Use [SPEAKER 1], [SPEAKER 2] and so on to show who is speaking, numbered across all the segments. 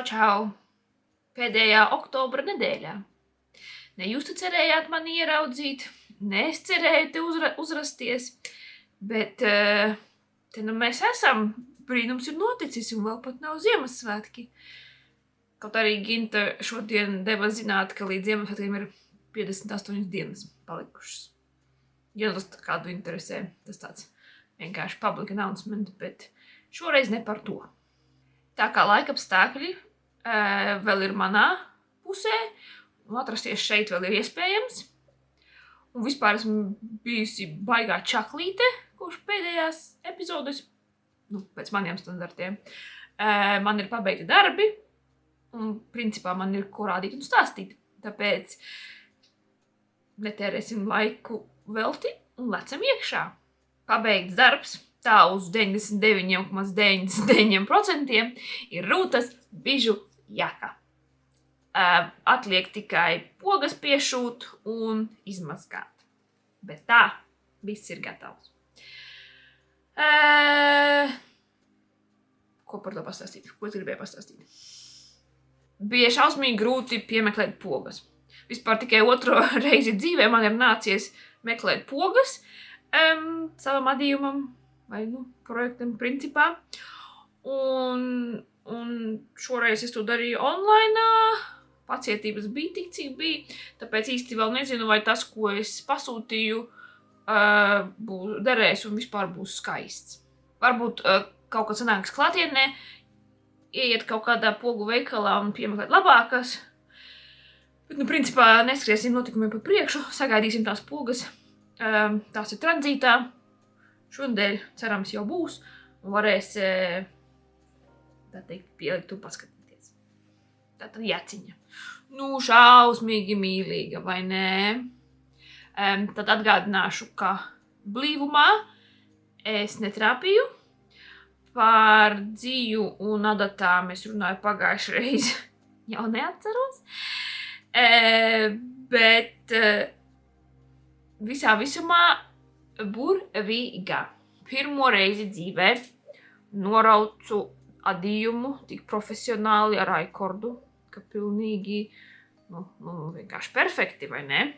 [SPEAKER 1] Čau! Pēdējā oktobra nedēļā. Ne jūs te cerējāt mani ieraudzīt, ne es cerēju te uzrasties, bet te nu mēs esam. Brīnums ir noticis un vēl pat nav Ziemassvētki. Kaut arī Ginta šodien deva zināt, ka līdz Ziemassvētkiem ir 58 dienas palikušas. Ja tas kādu interesē, tas tāds vienkārši public announcement, bet šoreiz ne par to. Tā kā laikapstākļi vēl ir manā pusē, un atrasties šeit vēl ir iespējams. Un vispār esmu bijusi baigā čaklīte, kurš pēdējās epizodes, pēc maniem standartiem, man ir pabeigti darbi, un principā man ir ko rādīt un stāstīt. Tāpēc netērēsim laiku velti un lecam iekšā. Pabeigts darbs. Tā uz 99,99% ir Rūtas bižu jaka. Atliek tikai pogas piešūt un izmazgāt. Bet tā, viss ir gatavs. Ko par to pastāstīt? Ko es gribēju pastāstīt? Bija šausmīgi grūti piemeklēt pogas. Vispār tikai otro reizi dzīvē man ir nācies meklēt pogas savam adījumam. Vai projektam principā. Un šoreiz es to darīju online. Pacietības bija tik, cik bija. Tāpēc īsti vēl nezinu, vai tas, ko es pasūtīju, derēs un vispār būs skaists. Varbūt kaut kad sanāks klātienē, ieiet kaut kādā pogu veikalā un piemeklēt labākas. Bet, principā neskriesim notikumiem pa priekšu, sagaidīsim tās pogas. Tās ir tranzītā. Šodien, cerams, jau būs un varēs, tā teikt, pielikt un paskatīties. Tātad jaciņa. Šausmīgi mīlīga, vai nē? Tad atgādināšu, ka blīvumā es netrāpīju. Par Dziju un adatām es runāju pagājušajā reizi. Jau neatceros. Bet visā visumā burvīga. Pirmo reizi dzīvē noraucu adījumu tik profesionāli ar aikordu, ka pilnīgi, vienkārši perfekti, vai ne?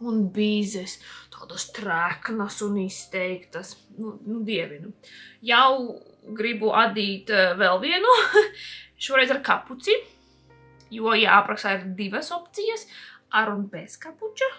[SPEAKER 1] Un bīzes, tādas treknas un izteiktas, dievinu. Jau gribu adīt vēl vienu, šoreiz ar kapuci, jo jāaprakstā ir divas opcijas, ar un bez kapuča.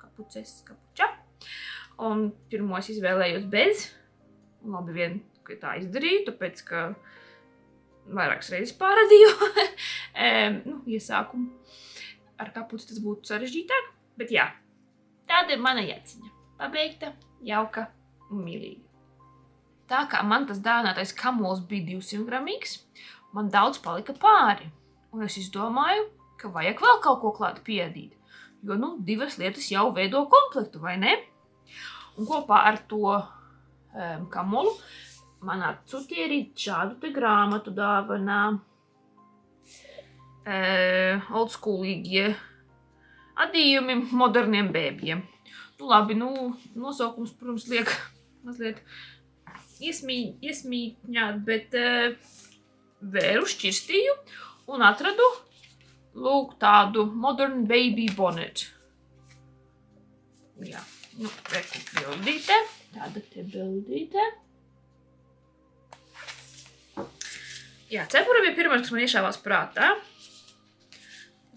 [SPEAKER 1] Kapuča. Un pirmo es izvēlējos bez. Labi vien, ka tā izdarīju, tāpēc, ka vairākas reizes pāradīju. Iesākumu. Ar kapuci tas būtu sarežģītāk. Bet jā, tāda ir mana jaciņa. Pabeigta, jauka un mīlīga. Tā kā man tas dāvinātais kamols bija 200 gramīgs, man daudz palika pāri. Un es izdomāju, ka vajag vēl kaut ko klāt pieadīt. Jo, divas lietas jau veido komplektu, vai ne? Un kopā ar to kamolu manā cutierī šādu te grāmatu dāvanā. Oldschoolīgie adījumi moderniem bēbjiem. Labi, nosaukums, protams, liek mazliet iesmīķņāt, bet vēru šķirstīju un atradu tādu modern baby bonnet. Jā, reku bildīte. Tāda te bildīte. Jā, cepura bija pirmais, kas man iešāvās prātā.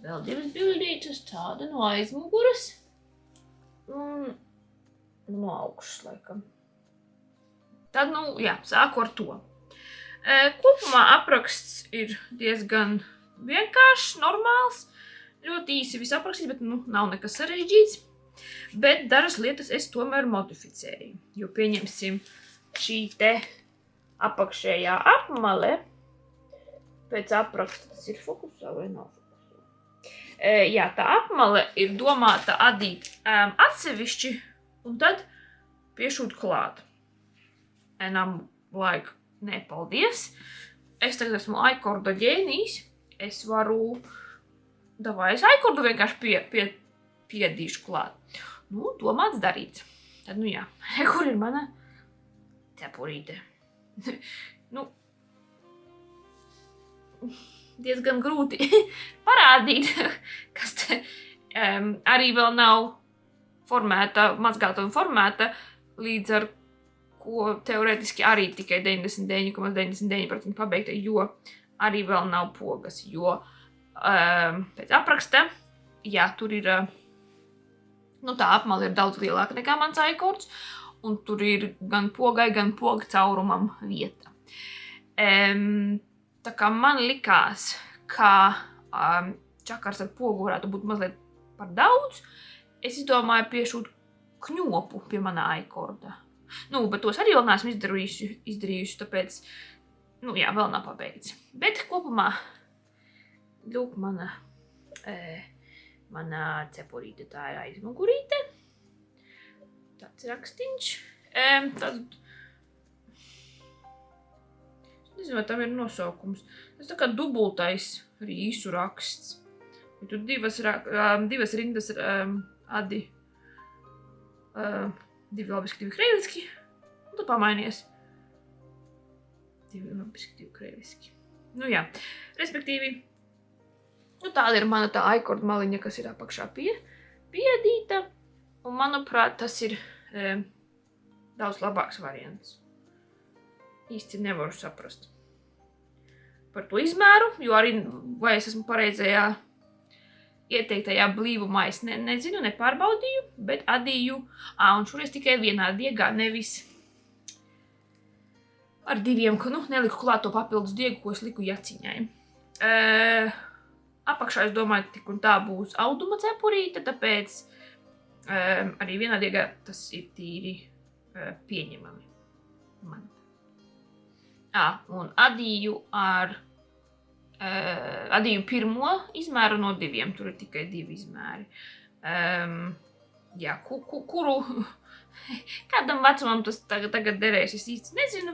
[SPEAKER 1] Vēl divas bildītes, tāda no aizmuguras. No augšas, laikam. Tad, sāku ar to. Kopumā apraksts ir diezgan vienkāršs, normāls, ļoti īsi viss aprakstīts, bet nav nekas sarežģīts. Bet dažas lietas es tomēr modificēju, jo pieņemsim šī te apakšējā apmale, pēc apraksta tas ir fokusā vai nav fokusā. Jā, tā apmale ir domāta adīt atsevišķi un tad piešūt klāt. And I'm like, nē, paldies. Es tagad esmu aikorda ģēnijs. Es varu, davai, es aikordu vienkārši piedīšu klāt. Nu, domāts darīts. Tad, nu jā, kur ir mana cepurīte? Nu, diezgan grūti parādīt, kas te arī vēl nav formēta, mazgāta un formēta, līdz ar ko teorētiski arī tikai 99,99% pabeigta, jo arī vēl nav pogas, jo pēc apraksta, jā, tur ir, nu tā apmali ir daudz lielāka nekā mans aikords, un tur ir gan pogai, gan poga caurumam vieta. Tā kā man likās, ka čakars ar pogu varētu būt mazliet par daudz, es izdomāju piešūt kņopu pie manā aikorda. Nu, bet tos arī vēl neesmu izdarījusi, tāpēc, nu jā, vēl nav pabeigts. Bet kopumā, lūk, mana cepurīte, tā ir aizmugurīte. Tāds rakstīņš. Nezinu, vai tam ir nosaukums. Tas tā kā dubultais rīsu raksts. Ja tur divas rindas adi. Divi labiski, divi krieviski. Un tu pamainies. Divi labiski, divi krieviski. Nu jā, respektīvi, nu tāda ir mana tā aikorda maliņa, kas ir apakšā piedīta. Un manuprāt, tas ir daudz labāks variants. Īsti nevaru saprast par to izmēru, jo arī, vai es esmu pareizajā ieteiktajā blīvumā, es nezinu, nepārbaudīju, bet adīju, un šoreiz tikai vienā diegā, nevis ar diviem, ka, nu, neliku klāt to papildus diegu, ko es liku jaciņai. Apakšā, es domāju, tik un tā būs auduma cepurīte, tāpēc arī vienā diegā tas ir tīri pieņemami man. Un adīju adīju pirmo izmēru no diviem, tur ir tikai divi izmēri. Jā, kuru, kādam vecumam tas tagad derēs, es īsti nezinu,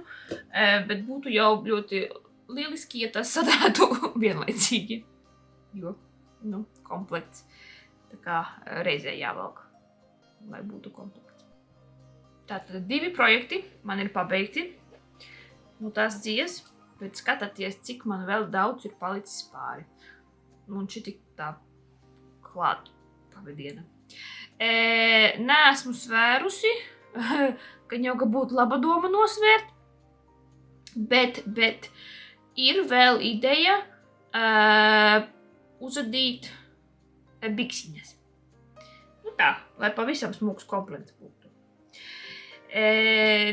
[SPEAKER 1] bet būtu jau ļoti lieliski, ja tas sadētu vienlaicīgi, jo, nu, komplekts, tā kā reizē jāvelk, lai būtu komplekts. Tātad 2 projekti man ir pabeigti. Nu, tās dzies, bet skatāties, cik man vēl daudz ir palicis pāri. Un šitik tā klāt pavadiena. Neesmu svērusi, ka jau ka būtu laba doma nosvērt, bet ir vēl ideja uzadīt biksiņas. Nu tā, lai pavisam smūgs komplekts būtu.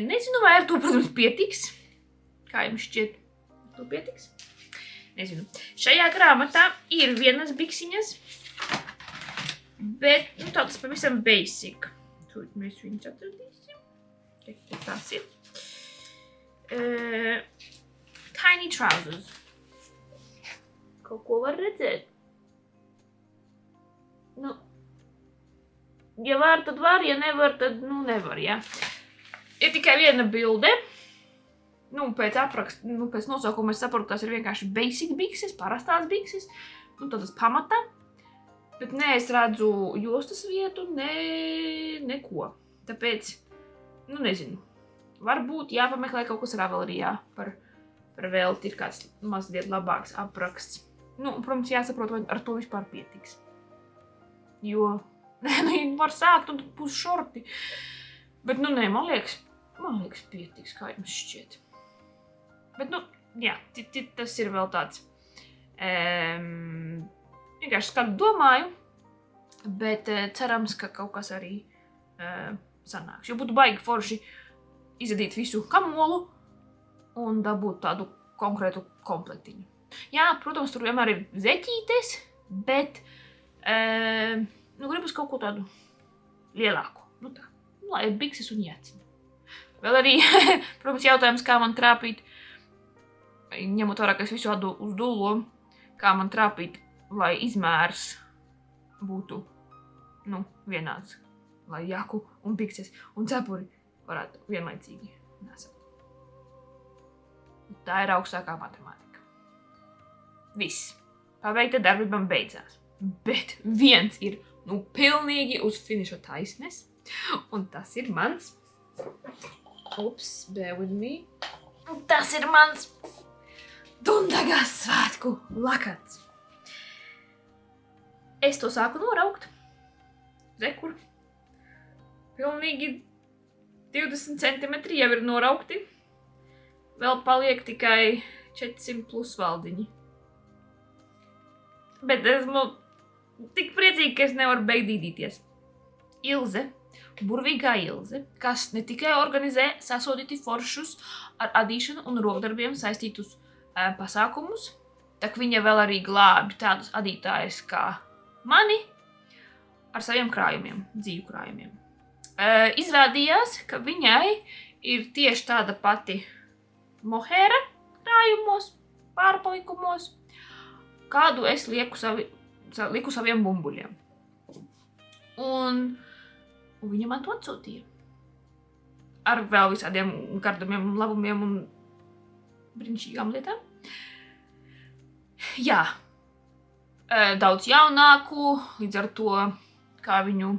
[SPEAKER 1] Nezinu, vai ar to, protams, pietiks. Kā jums šķiet? To pietiks? Nezinu. Šajā grāmatā ir vienas biksiņas, bet, nu, tādas pavisam basic. Tur mēs viņus atradīsim. Tur tās ir. Tiny trousers. Kaut ko var redzēt? Nu, ja var, tad var, ja nevar, tad, nu, nevar, jā. Ir tikai viena bilde. Nu, pēc apraksta, nu, pēc nosaukuma es saprotu, tās ir vienkārši basic bikses, parastās bikses, nu, tādas pamata, bet ne es redzu jostas vietu, neko. Tāpēc, nu, nezinu, varbūt jāpameklē kaut kas Ravelrijā par velti ir kāds mazliet labāks apraksts. Nu, protams, jāsaprot, vai ar to vispār pietiks. Jo, nu, var sākt un tad būs šorti. Bet, nu, nē, man liekas pietiks, kā jums šķiet. Bet, nu, jā, tas ir vēl tāds, vienkārši skatu domāju, bet cerams, ka kaut kas arī sanāks. Jo būtu baigi forši izadīt visu kamolu un dabūt tādu konkrētu komplektiņu. Jā, protams, tur vienmēr ir zeķītes, bet, nu, gribas kaut ko tādu lielāku. Nu tā, lai ir bikses un jāciņa. Vēl arī, protams, jautājums, kā man trāpīt, ņemot vērā, ka es visu adu uz dullo, kā man trāpīt, lai izmērs būtu, nu, vienāds. Lai jaku un bikses un cepuri varētu vienlaicīgi nesat. Tā ir augstākā matemātika. Viss. Paveikta darbība beidzās. Bet viens ir, pilnīgi uz finiša taisnes. Un tas ir mans... bear with me. Tas ir mans Dundagas svētku lakats. Es to sāku noraukt. Rekur. Pilnīgi 20 centimetri jau ir noraukti. Vēl paliek tikai 400 plus valdiņi. Bet esmu tik priecīga, ka es nevaru beigt dīdīties. Ilze, burvīgā Ilze, kas ne tikai organizē sasodīti foršus ar adīšanu un rokdarbiem saistītus pasākumus, tak viņa vēl arī glābi tādus adītājus kā mani ar saviem krājumiem, dzīvu krājumiem. Izrādījās, ka viņai ir tieši tāda pati mohēra krājumos, pārpalikumos, kādu es liku saviem bumbuļiem. Un viņa man to atsūtīja. Ar vēl visādiem gardumiem, labumiem un brīnišķīgām lietām. Jā, daudz jaunāku, līdz ar to, kā viņu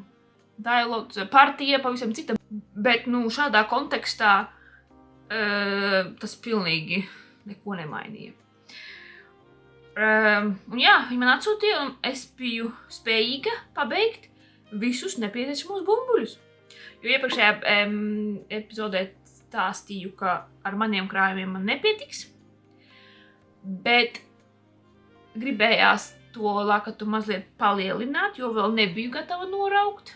[SPEAKER 1] dialogs, partija, pavisam cita. Bet, šādā kontekstā tas pilnīgi neko nemainīja. Un jā, viņi man atsūtīja, un es biju spējīga pabeigt visus nepieciešamos bumbuļus. Jo iepriekšējā epizodē stāstīju, ka ar maniem krājumiem man nepietiks, bet gribējās to lakatu mazliet palielināt, jo vēl nebiju gatava noraukt.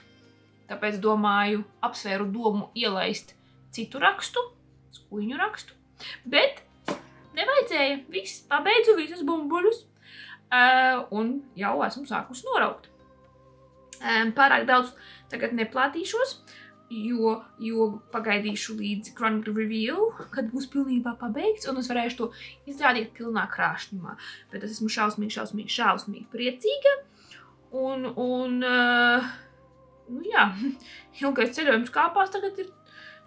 [SPEAKER 1] Tāpēc apsvēru domu ielaist citu rakstu, skuiņu rakstu, bet nevajadzēja. Pabeidzu visus bumbuļus un jau esmu sākusi noraukt. Pārāk daudz tagad neplātīšos, jo pagaidīšu līdz Grand Reveal, kad būs pilnībā pabeigts, un es varēšu to izrādīt pilnā krāšņumā. Bet es esmu šausmīgi priecīga, un jā, ilgais ceļojums kāpās tagad ir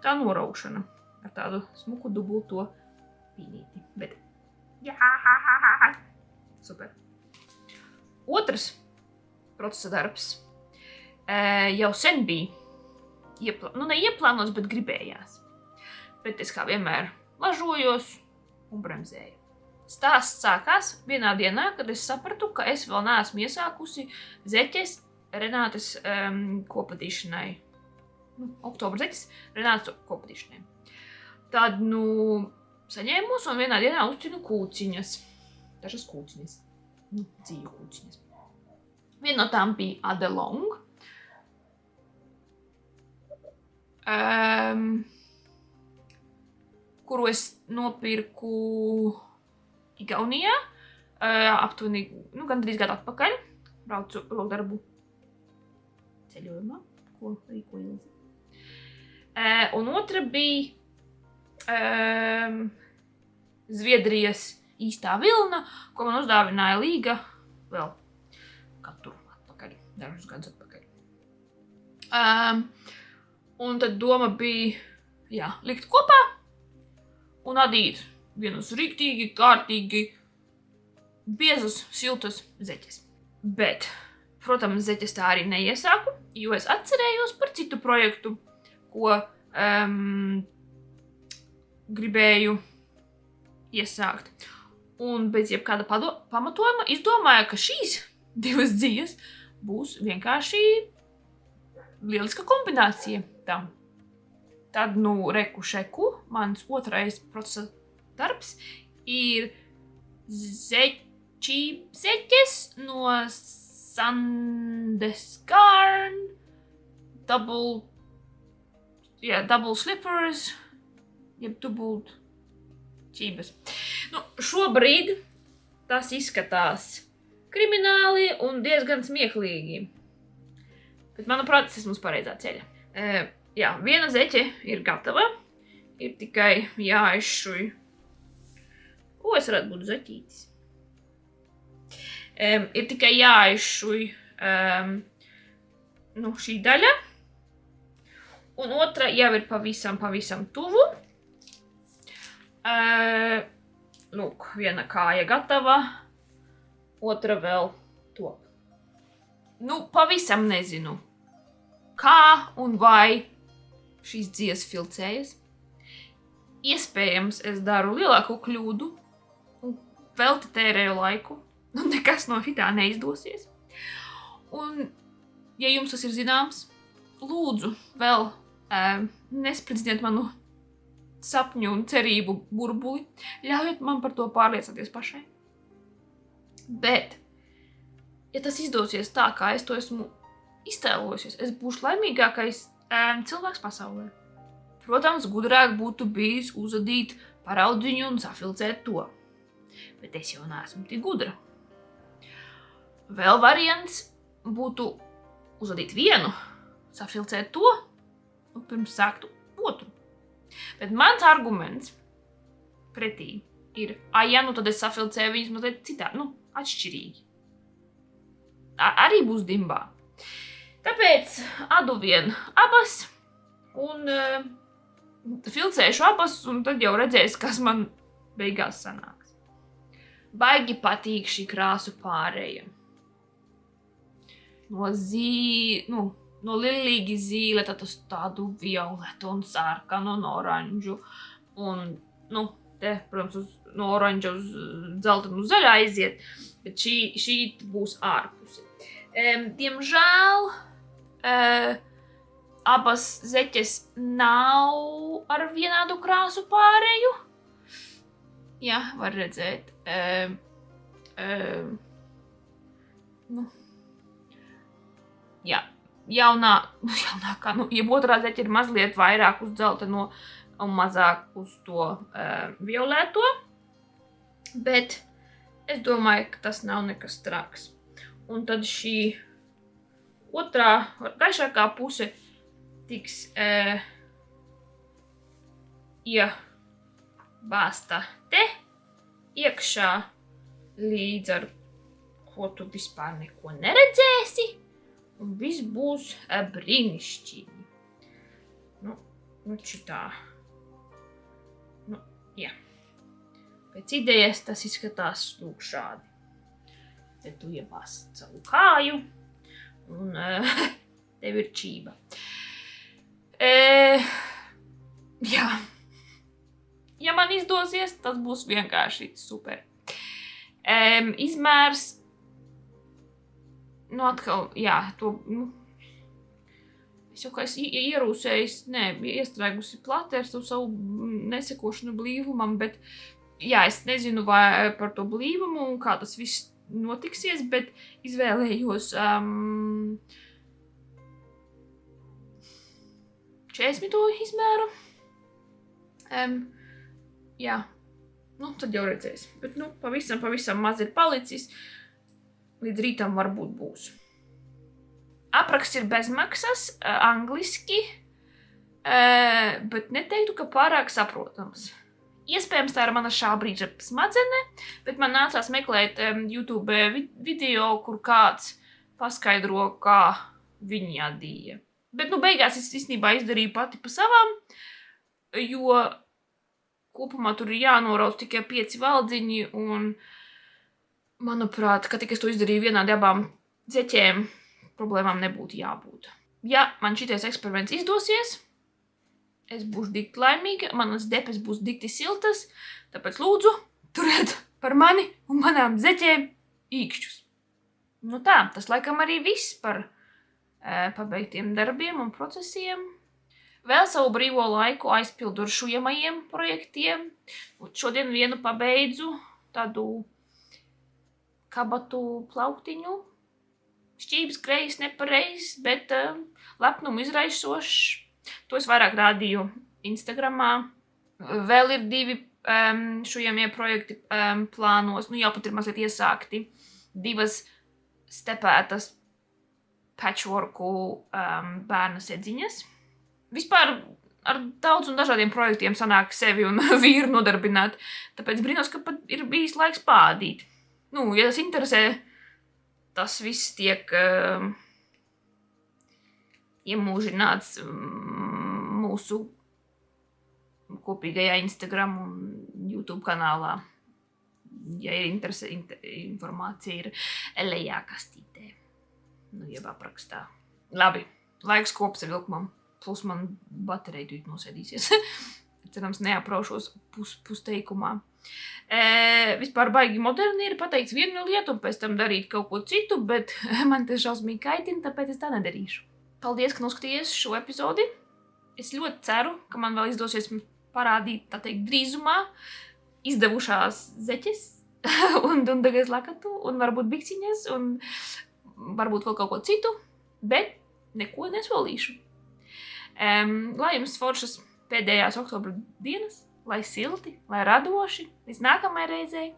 [SPEAKER 1] tā noraukšana ar tādu smuku dubulto pīnīti. Bet jā, super. Otrs procesa darbs jau sen bija neieplānots, bet gribējās. Bet es kā vienmēr lažojos un bremzēju. Stāsts sākās vienā dienā, kad es sapratu, ka es vēl neesmu iesākusi zeķes Renātes kopadīšanai. Oktobra zeķes Renātes kopadīšanai. Tad, saņēmos un vienā dienā uzcinu kūciņas. Dažas kūciņas. Dzīvu kūciņas. Viena no tām bija Adelong. Kuru es nopirku Igaunijā. Aptuveni, gandrīz gadu atpakaļ. Braucu rokdarbu ceļojumā, ko rīko Ilze. Un otra bija Zviedrijas īstā vilna, ko man uzdāvināja Līga vēl katru atpakaļ, dažus gadus atpakaļ. Un tad doma bija, likt kopā un adīt vienus riktīgi, kārtīgi, biezas, siltas zeķes. Bet, protams, zeķes tā arī neiesāku, jo es atcerējos par citu projektu, ko gribēju iesākt. Un bez jebkāda pamatojuma izdomāju, ka šīs divas dzīves būs vienkārši lieliska kombinācija tam. Tad, reku šeku, mans otrais procesa darbs ir zeķes no Sandesgarn, double slippers, jeb dubult ķības. Šobrīd tas izskatās krimināli un diezgan smieklīgi. Bet, manuprāt, es esmu uz pareizā ceļa. Viena zeķe ir gatava, ir tikai jāizšuj. Es varētu būt zeķītis. Ir tikai jāizšuj šī daļa. Un otra jau ir pavisam tuvu. Lūk, viena kāja gatava, otra vēl top. Nu, pavisam nezinu, kā un vai šīs dzijas filcējas. Iespējams, es daru lielāku kļūdu un velti tērēju laiku. Nu, nekas no šitā neizdosies. Un, ja jums tas ir zināms, lūdzu vēl nespridziniet manu sapņu un cerību burbuli. Ļaujiet man par to pārliecināties pašai. Bet, ja tas izdosies tā, kā es to esmu iztēlojusies, es būšu laimīgākais cilvēks pasaulē. Protams, gudrāk būtu bijis uzadīt paraudziņu un safilcēt to. Bet es jau neesmu tik gudra. Vēl variants būtu uzadīt vienu, safilcēt to un pirms sāktu otru. Bet mans arguments pretī ir, ja nu tad es safilcēju viņus mazliet citādi, atšķirīgi. Arī būs dimbā. Tāpēc adu vien abas un filcēšu abas un tad jau redzēs, kas man beigās sanāks. Baigi patīk šī krāsu pārēja. No lilīgi zīle, tad uz tādu violetu un sarkanu un oranžu. Un, te, protams, no oranža uz dzeltenu uz zaļā aiziet, bet šī būs ārpusi. Diemžēl abas zeķes nav ar vienādu krāsu pārēju. Jā, var redzēt. Jā. Jaunākā, jeb otrā zeķa ir mazliet vairāk uz dzelteno un mazāk uz to violeto, bet es domāju, ka tas nav nekas traks. Un tad šī otrā, gaišākā puse tiks iebāzta te iekšā, līdz ar ko tu vispār neko neredzēsi. Un viss būs brīnišķīgi. Šitā. Jā. Pēc idejas tas izskatās lūk šādi. Te tu iebāzi savu kāju un tev ir čība. Jā. Ja man izdosies, tas būs vienkārši super. Izmērs atkal, jā, es jau kā es ierūsējis, iestrēgusi platers uz savu nesekošanu blīvumam, bet, jā, es nezinu vai par to blīvumu un kā tas viss notiksies, bet izvēlējos 40 izmēru. Jā, tad jau redzēs, bet, pavisam maz ir palicis. Līdz rītam varbūt būs. Apraksts ir bezmaksas, angliski, bet neteiktu, ka pārāk saprotams. Iespējams, tā ir mana šā brīža smadzene, bet man nācās meklēt YouTube video, kur kāds paskaidro, kā viņi adīja. Bet, beigās es īstenībā izdarīju pati pa savām, jo kopumā tur ir jānorauc tikai 5 valdziņi un manuprāt, ka tik es to izdarīju vienādi abām zeķēm, problēmām nebūtu jābūt. Ja man šitais eksperiments izdosies, es būšu dikti laimīga, manas depes būs dikti siltas, tāpēc lūdzu, turiet par mani un manām zeķēm īkšķus. Tā, tas laikam arī viss par pabeigtiem darbiem un procesiem. Vēl savu brīvo laiku aizpildu ar šujamajiem projektiem. Šodien vienu pabeidzu tādu kabatu plauktiņu. Šķības greizs, nepareizs, bet lepnumu izraisošs. To es vairāk rādīju Instagramā. Vēl ir 2 šujamie projekti plānos. Jau pat ir mazliet iesākti. 2 stepētas patchworku bērnu sedziņas. Vispār ar daudz un dažādiem projektiem sanāk sevi un vīru nodarbināt. Tāpēc brīnos, ka pat ir bijis laiks pādīt. Ja tas interesē, tas viss tiek iemūžināts mūsu kopīgajā Instagram un YouTube kanālā. Ja ir informācija ir lejā kastītē. Jeb aprakstā. Labi, laiks kopsavilkumam. Plus man baterija tūlīt nosēdīsies. Cerams, neapraušos pusteikumā. Vispār baigi moderni ir pateikt vienu lietu un pēc tam darīt kaut ko citu, bet man tas šausmīgi kaitina, tāpēc es tā nedarīšu. Paldies, ka noskatījies šo epizodi. Es ļoti ceru, ka man vēl izdosies parādīt, tā teikt, drīzumā izdevušās zeķes un dundagas lakatu un varbūt biksiņas un varbūt vēl kaut ko citu, bet neko nesolīšu. Lai jums foršas pēdējās oktobra dienas, lai silti, lai radoši, līdz nākamajai reizei.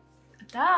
[SPEAKER 1] Tā!